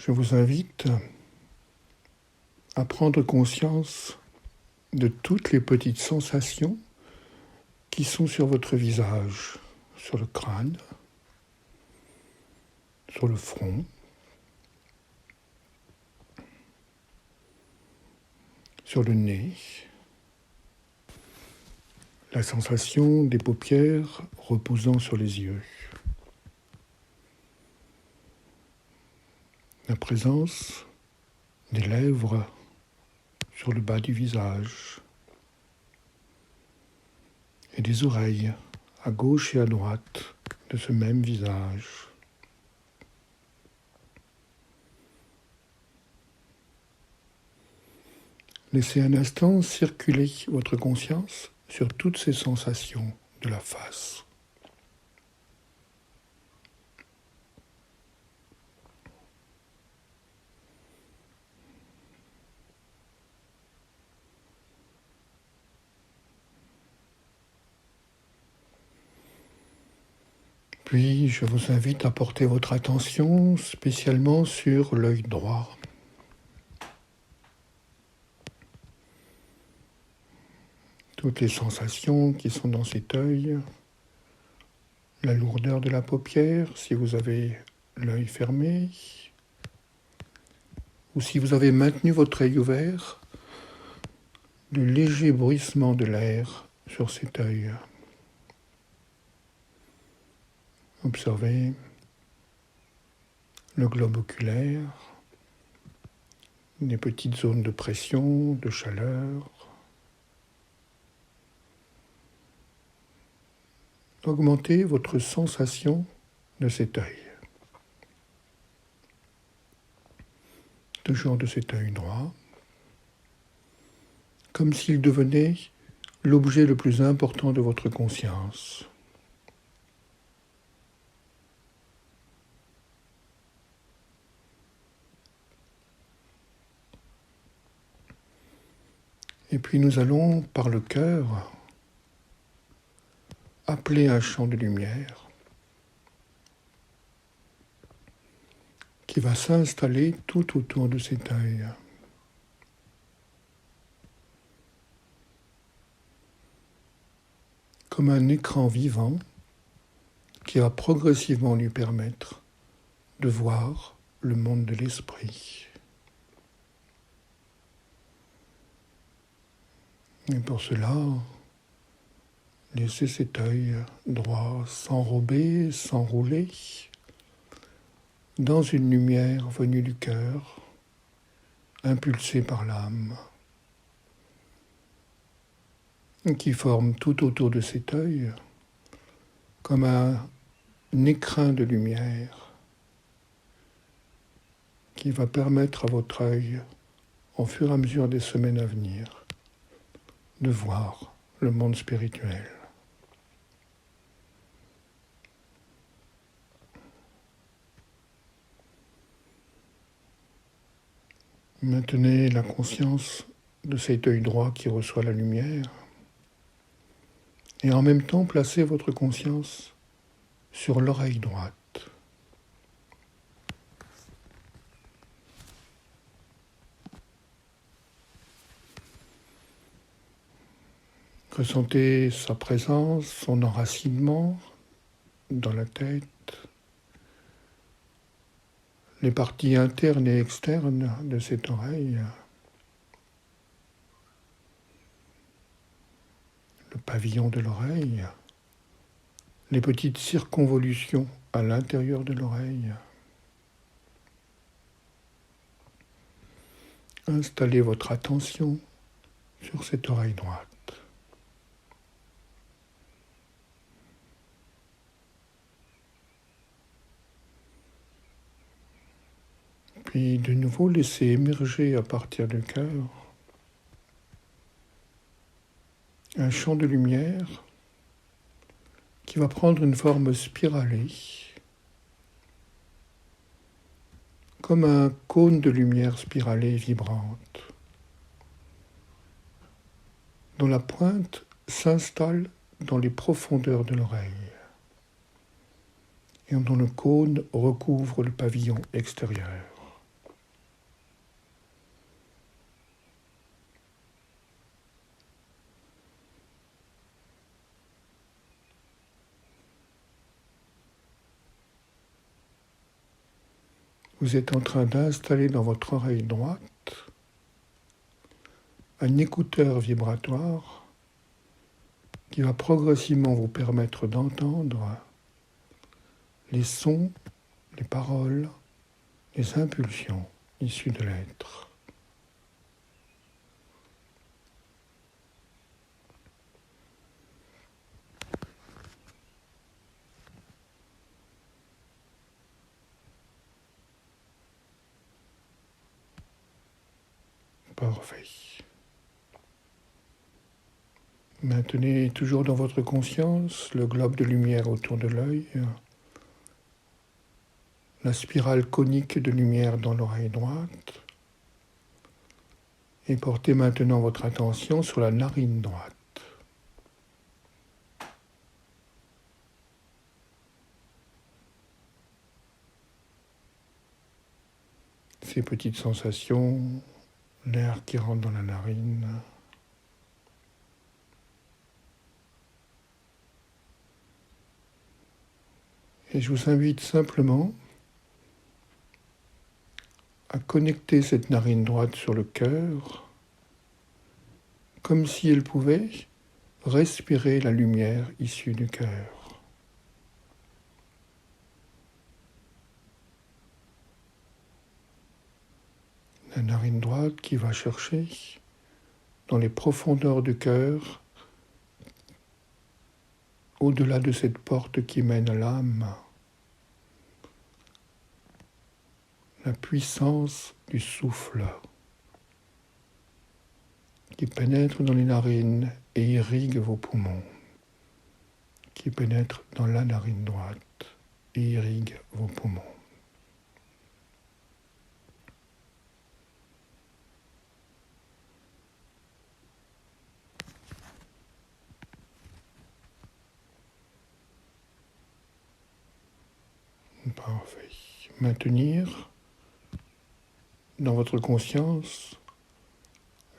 Je vous invite à prendre conscience de toutes les petites sensations qui sont sur votre visage, sur le crâne, sur le front, sur le nez, la sensation des paupières reposant sur les yeux, la présence des lèvres sur le bas du visage et des oreilles à gauche et à droite de ce même visage. Laissez un instant circuler votre conscience sur toutes ces sensations de la face. Puis, je vous invite à porter votre attention spécialement sur l'œil droit. Toutes les sensations qui sont dans cet œil, la lourdeur de la paupière, si vous avez l'œil fermé, ou si vous avez maintenu votre œil ouvert, le léger bruissement de l'air sur cet œil. Observez le globe oculaire, des petites zones de pression, de chaleur. Augmentez votre sensation de cet œil. Toujours de cet œil droit, comme s'il devenait l'objet le plus important de votre conscience. Et puis nous allons, par le cœur, appeler un champ de lumière qui va s'installer tout autour de cet œil. Comme un écran vivant qui va progressivement lui permettre de voir le monde de l'esprit. Et pour cela, laissez cet œil droit s'enrober, s'enrouler dans une lumière venue du cœur, impulsée par l'âme, qui forme tout autour de cet œil comme un écrin de lumière qui va permettre à votre œil, au fur et à mesure des semaines à venir, de voir le monde spirituel. Maintenez la conscience de cet œil droit qui reçoit la lumière et en même temps placez votre conscience sur l'oreille droite. Ressentez sa présence, son enracinement dans la tête, les parties internes et externes de cette oreille, le pavillon de l'oreille, les petites circonvolutions à l'intérieur de l'oreille. Installez votre attention sur cette oreille droite. Puis de nouveau, laissez émerger à partir du cœur un champ de lumière qui va prendre une forme spiralée, comme un cône de lumière spiralée vibrante, dont la pointe s'installe dans les profondeurs de l'oreille et dont le cône recouvre le pavillon extérieur. Vous êtes en train d'installer dans votre oreille droite un écouteur vibratoire qui va progressivement vous permettre d'entendre les sons, les paroles, les impulsions issues de l'être. Parfait. Maintenez toujours dans votre conscience le globe de lumière autour de l'œil, la spirale conique de lumière dans l'oreille droite, et portez maintenant votre attention sur la narine droite. Ces petites sensations, l'air qui rentre dans la narine. Et je vous invite simplement à connecter cette narine droite sur le cœur, comme si elle pouvait respirer la lumière issue du cœur. La narine droite qui va chercher dans les profondeurs du cœur, au-delà de cette porte qui mène à l'âme, la puissance du souffle qui pénètre dans les narines et irrigue vos poumons, qui pénètre dans la narine droite et irrigue vos poumons. Parfait. Maintenir dans votre conscience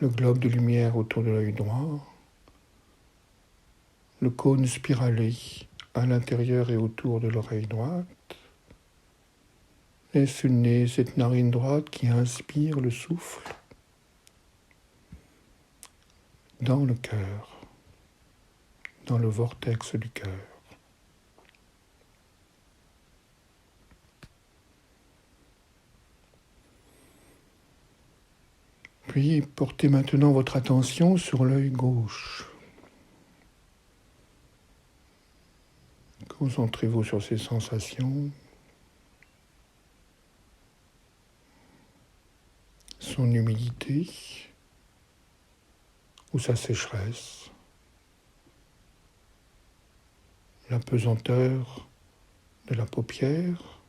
le globe de lumière autour de l'œil droit, le cône spiralé à l'intérieur et autour de l'oreille droite, et ce nez, cette narine droite qui inspire le souffle dans le cœur, dans le vortex du cœur. Puis portez maintenant votre attention sur l'œil gauche. Concentrez-vous sur ces sensations, son humidité ou sa sécheresse, la pesanteur de la paupière,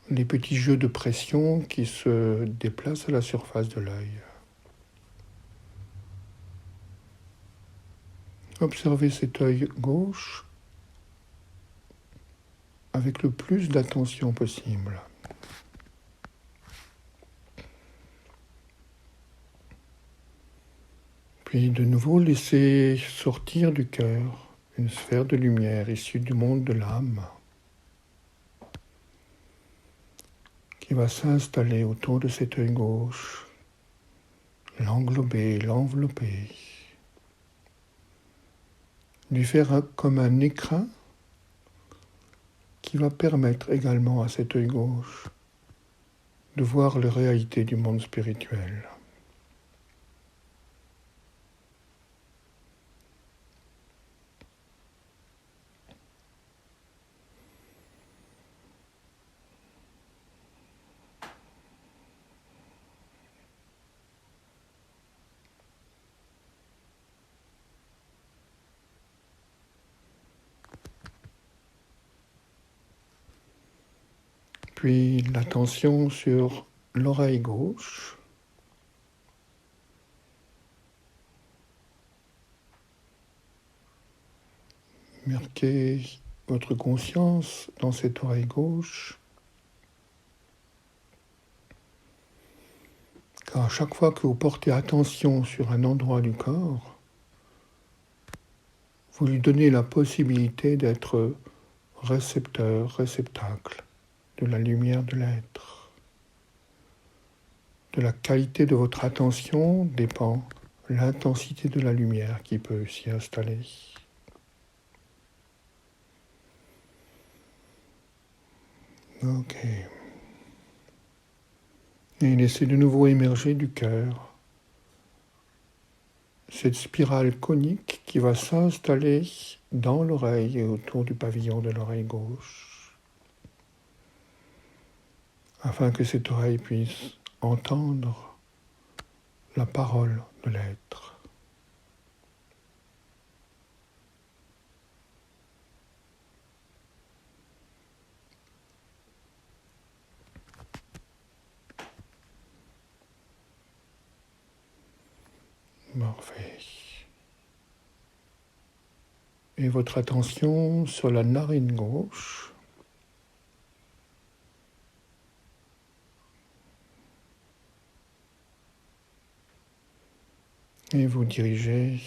les petits jeux de pression qui se déplacent à la surface de l'œil. Observez cet œil gauche avec le plus d'attention possible. Puis de nouveau, laissez sortir du cœur une sphère de lumière issue du monde de l'âme qui va s'installer autour de cet œil gauche, l'englober, l'envelopper, lui faire comme un écrin qui va permettre également à cet œil gauche de voir les réalités du monde spirituel. Puis l'attention sur l'oreille gauche. Marquez votre conscience dans cette oreille gauche. Car à chaque fois que vous portez attention sur un endroit du corps, vous lui donnez la possibilité d'être récepteur, réceptacle de la lumière de l'être. De la qualité de votre attention dépend l'intensité de la lumière qui peut s'y installer. Ok. Et laissez de nouveau émerger du cœur cette spirale conique qui va s'installer dans l'oreille et autour du pavillon de l'oreille gauche, afin que cette oreille puisse entendre la parole de l'être. Parfait. Et votre attention sur la narine gauche. Et vous dirigez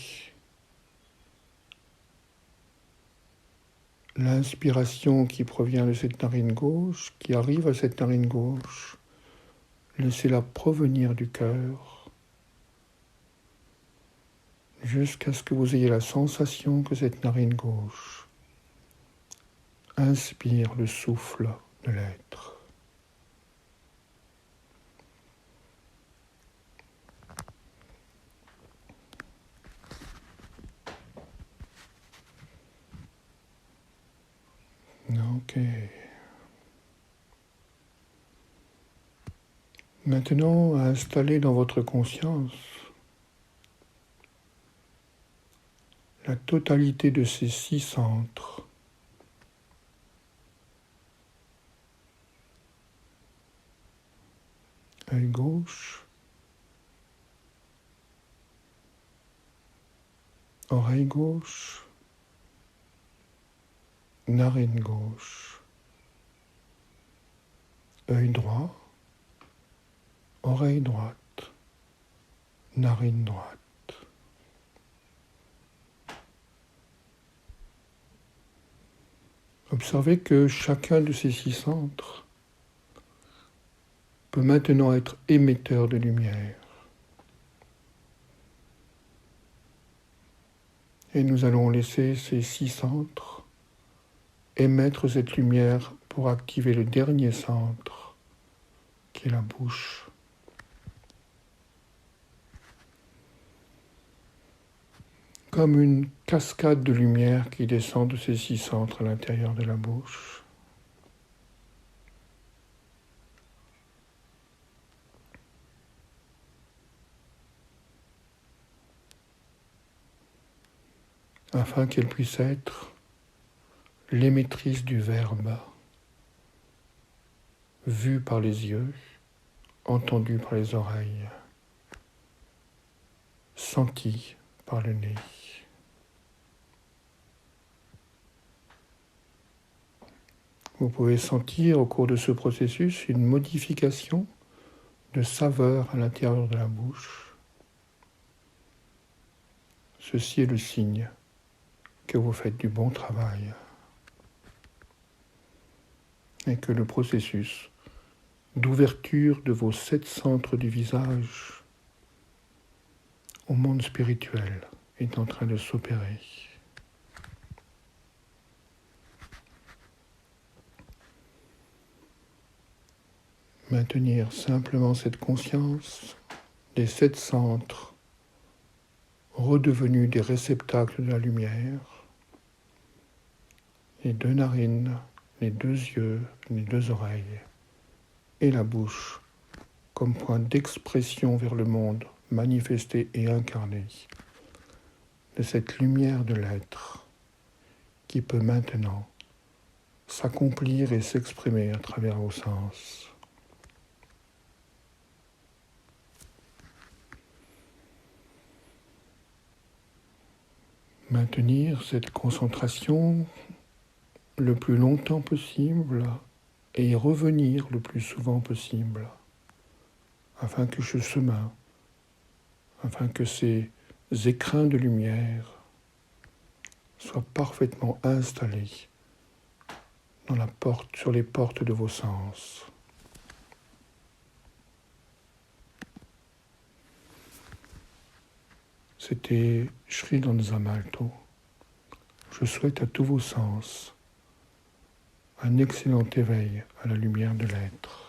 l'inspiration qui provient de cette narine gauche, qui arrive à cette narine gauche. Laissez-la provenir du cœur jusqu'à ce que vous ayez la sensation que cette narine gauche inspire le souffle de l'être. Ok. Maintenant, installez dans votre conscience la totalité de ces 6 centres. Œil gauche, oreille gauche, narine gauche, œil droit, oreille droite, narine droite. Observez que chacun de ces 6 centres peut maintenant être émetteur de lumière. Et nous allons laisser ces 6 centres émettre cette lumière pour activer le dernier centre, qui est la bouche. Comme une cascade de lumière qui descend de ces 6 centres à l'intérieur de la bouche. Afin qu'elle puisse être l'émettrice du verbe, vue par les yeux, entendue par les oreilles, sentie par le nez. Vous pouvez sentir au cours de ce processus une modification de saveur à l'intérieur de la bouche. Ceci est le signe que vous faites du bon travail et que le processus d'ouverture de vos 7 centres du visage au monde spirituel est en train de s'opérer. Maintenir simplement cette conscience des 7 centres redevenus des réceptacles de la lumière, les 2 narines, les 2 yeux, les 2 oreilles et la bouche comme point d'expression vers le monde manifesté et incarné de cette lumière de l'être qui peut maintenant s'accomplir et s'exprimer à travers vos sens. Maintenir cette concentration le plus longtemps possible et y revenir le plus souvent possible, afin que ce chemin, afin que ces écrins de lumière soient parfaitement installés sur les portes de vos sens. C'était Sri Lanzamalto. Je souhaite à tous vos sens un excellent éveil à la lumière de l'être.